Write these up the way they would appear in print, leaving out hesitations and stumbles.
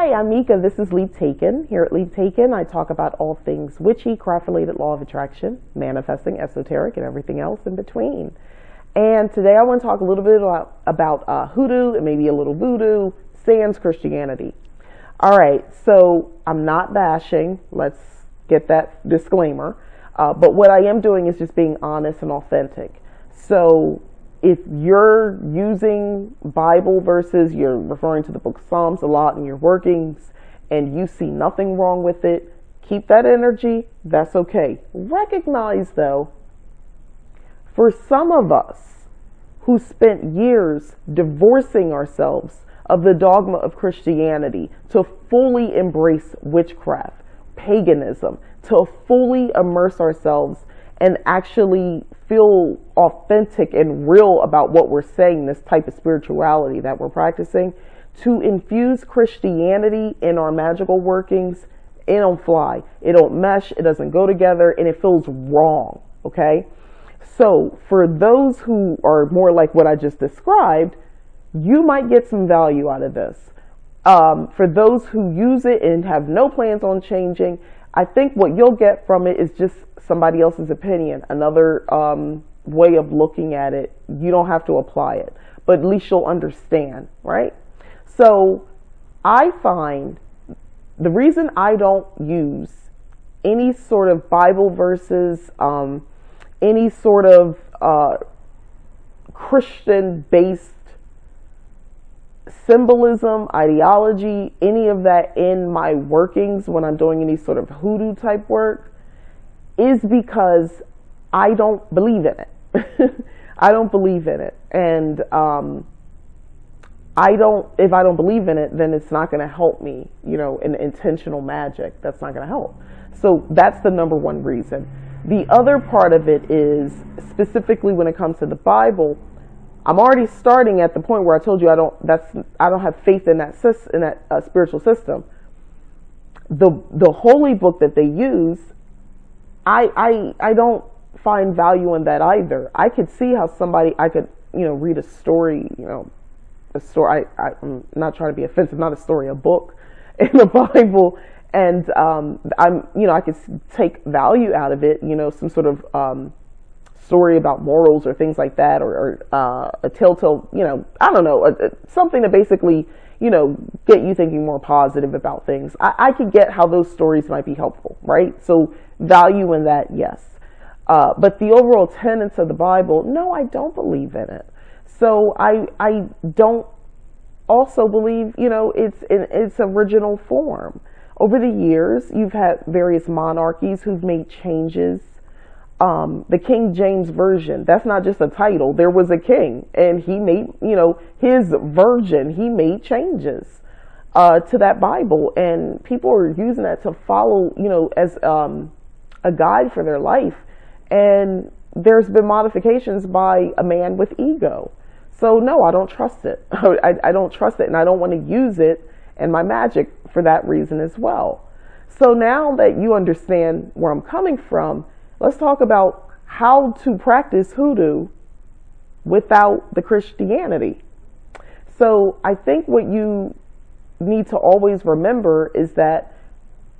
Hi, I'm Mika. This is Leap Taken. Here at Leap Taken, I talk about all things witchy, craft-related, law of attraction, manifesting, esoteric, and everything else in between. And today I want to talk a little bit about hoodoo and maybe a little voodoo, sans Christianity. All right, so I'm not bashing. Let's get that disclaimer. But what I am doing is just being honest and authentic. So if you're using Bible verses, you're referring to the book of Psalms a lot in your workings, and you see nothing wrong with it, keep that energy. That's okay. Recognize, though, for some of us who spent years divorcing ourselves of the dogma of Christianity to fully embrace witchcraft, paganism, to fully immerse ourselves and actually feel authentic and real about what we're saying, this type of spirituality that we're practicing, to infuse Christianity in our magical workings, it don't fly. It don't mesh. It doesn't go together, and it feels wrong, okay? So for those who are more like what I just described, you might get some value out of this. For those who use it and have no plans on changing, I think what you'll get from it is just somebody else's opinion, another way of looking at it. You don't have to apply it, but at least you'll understand, right? So I find the reason I don't use any sort of Bible verses, any sort of Christian-based symbolism, ideology, any of that in my workings when I'm doing any sort of hoodoo type work is because I don't believe in it. I don't believe in it. And if I don't believe in it, then it's not going to help me, in intentional magic. That's not going to help. So that's the number one reason. The other part of it is specifically when it comes to the Bible, I'm already starting at the point where I told you I don't have faith in that spiritual system. The holy book that they use, I don't find value in that either. I could see how I could read a story, a story. I'm not trying to be offensive, not a story, a book in the Bible, and I could take value out of it, some sort of story about morals or things like that, or a telltale, I don't know, something to basically, get you thinking more positive about things. I could get how those stories might be helpful, right? So value in that, yes. But the overall tenets of the Bible, no, I don't believe in it. So I don't also believe, it's in its original form. Over the years, you've had various monarchies who've made changes. The King James Version, that's not just a title. There was a king, and he made, his version, he made changes to that Bible, and people are using that to follow, as a guide for their life. And there's been modifications by a man with ego. So no, I don't trust it. I don't trust it, and I don't want to use it in my magic for that reason as well. So now that you understand where I'm coming from, let's talk about how to practice hoodoo without the Christianity. So I think what you need to always remember is that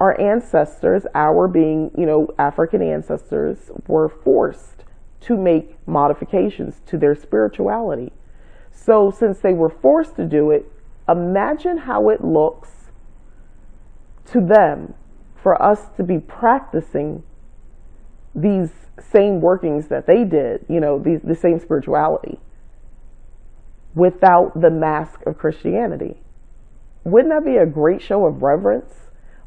our ancestors, our being, African ancestors, were forced to make modifications to their spirituality. So since they were forced to do it, imagine how it looks to them for us to be practicing these same workings that they did, the same spirituality, without the mask of Christianity. Wouldn't that be a great show of reverence?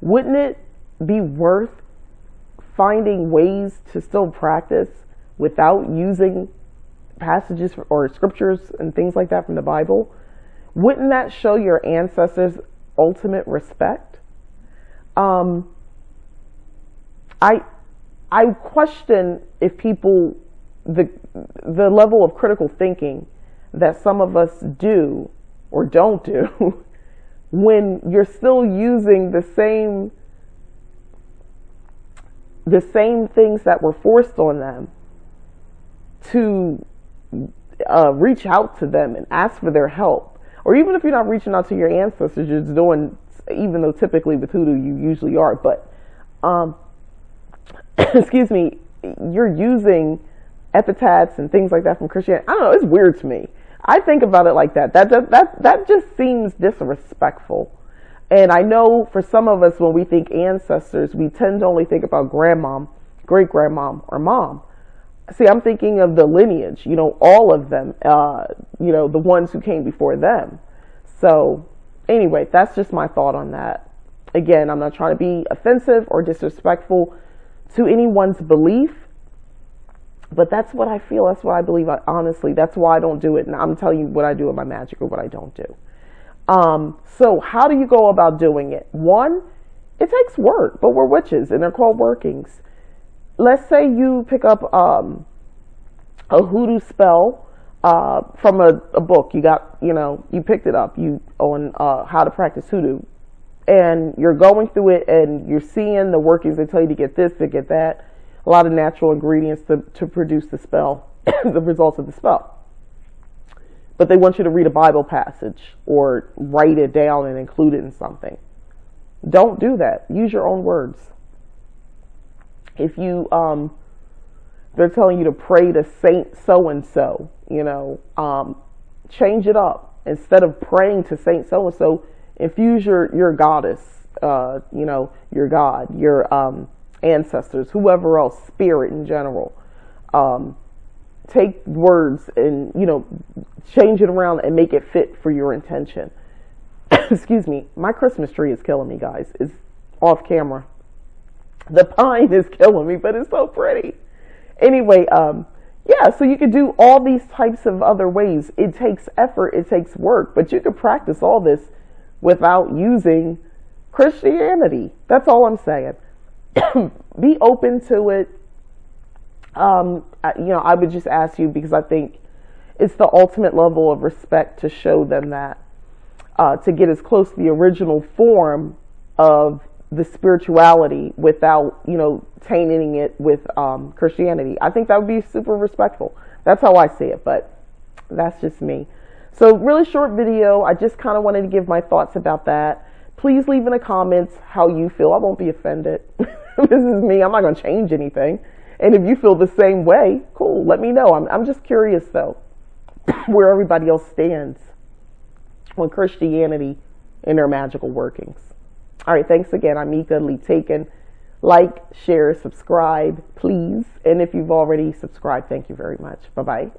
Wouldn't it be worth finding ways to still practice without using passages or scriptures and things like that from the Bible? Wouldn't that show your ancestors ultimate respect? I question if people, the level of critical thinking that some of us do or don't do when you're still using the same things that were forced on them to reach out to them and ask for their help. Or even if you're not reaching out to your ancestors, you're just doing even though typically with Hoodoo you usually are. But excuse me, you're using epithets and things like that from Christianity. I don't know, it's weird to me. I think about it like that. That just seems disrespectful. And I know for some of us, when we think ancestors, we tend to only think about grandmom, great grandmom, or mom. See, I'm thinking of the lineage, you know, all of them, you know, the ones who came before them. So anyway, that's just my thought on that. Again, I'm not trying to be offensive or disrespectful to anyone's belief, but that's what I feel. That's what I believe. Honestly, that's why I don't do it. And I'm telling you what I do with my magic or what I don't do. So how do you go about doing it? One, it takes work, but we're witches and they're called workings. Let's say you pick up a hoodoo spell from a book. You got, you know, you picked it up on how to practice hoodoo, and you're going through it and you're seeing the workings. They tell you to get this, to get that. A lot of natural ingredients to produce the spell, the results of the spell. But they want you to read a Bible passage or write it down and include it in something. Don't do that. Use your own words. If you, they're telling you to pray to Saint so-and-so, you know, change it up. Instead of praying to Saint so-and-so, infuse your goddess, you know, your God, your ancestors, whoever else, spirit in general. Take words and, you know, change it around and make it fit for your intention. Excuse me. My Christmas tree is killing me, guys. It's off camera. The pine is killing me, but it's so pretty. Anyway, yeah, so you could do all these types of other ways. It takes effort. It takes work, but you could practice all this without using Christianity. That's all I'm saying. Be open to it. You know, I would just ask you, because I think it's the ultimate level of respect to show them that, to get as close to the original form of the spirituality without, you know, tainting it with Christianity. I think that would be super respectful. That's how I see it, but that's just me. So really short video. I just kind of wanted to give my thoughts about that. Please leave in the comments how you feel. I won't be offended. This is me. I'm not going to change anything. And if you feel the same way, cool, let me know. I'm just curious, though, where everybody else stands on Christianity and their magical workings. All right, thanks again. I'm Mika Lee Taken. Like, share, subscribe, please. And if you've already subscribed, thank you very much. Bye-bye.